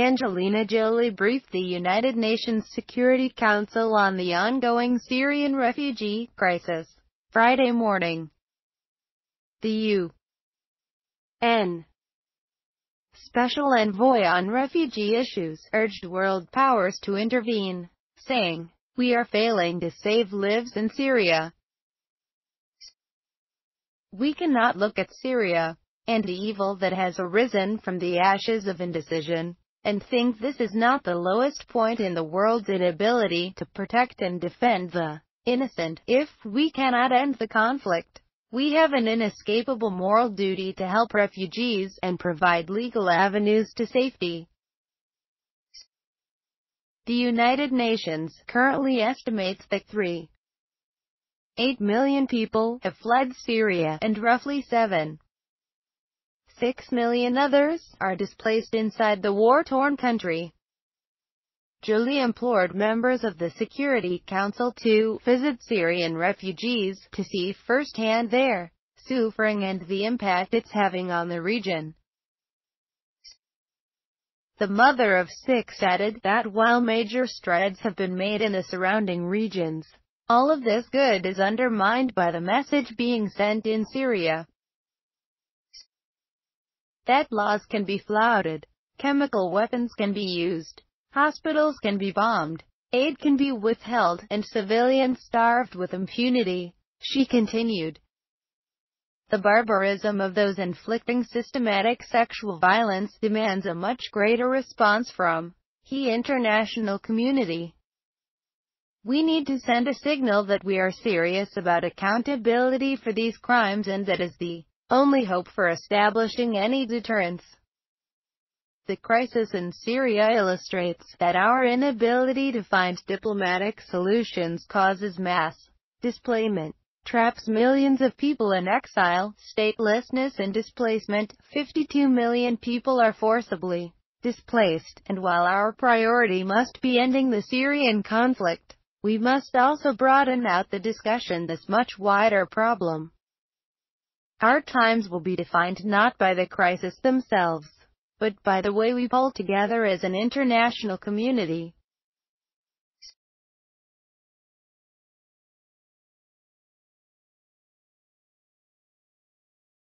Angelina Jolie briefed the United Nations Security Council on the ongoing Syrian refugee crisis Friday morning. The UN Special Envoy on Refugee Issues urged world powers to intervene, saying, "We are failing to save lives in Syria. We cannot look at Syria and the evil that has arisen from the ashes of indecision and think this is not the lowest point in the world's inability to protect and defend the innocent. If we cannot end the conflict, we have an inescapable moral duty to help refugees and provide legal avenues to safety." The United Nations currently estimates that 3.8 million people have fled Syria and roughly 7.6 million others are displaced inside the war-torn country. Jolie implored members of the Security Council to visit Syrian refugees to see firsthand their suffering and the impact it's having on the region. The mother of six added that while major strides have been made in the surrounding regions, all of this good is undermined by the message being sent in Syria that laws can be flouted, chemical weapons can be used, hospitals can be bombed, aid can be withheld, and civilians starved with impunity. She continued, "The barbarism of those inflicting systematic sexual violence demands a much greater response from the international community. We need to send a signal that we are serious about accountability for these crimes and that is the only hope for establishing any deterrence." The crisis in Syria illustrates that our inability to find diplomatic solutions causes mass displacement, traps millions of people in exile, statelessness and displacement. 52 million people are forcibly displaced, and while our priority must be ending the Syrian conflict, we must also broaden out the discussion this much wider problem. Our times will be defined not by the crisis themselves, but by the way we pull together as an international community.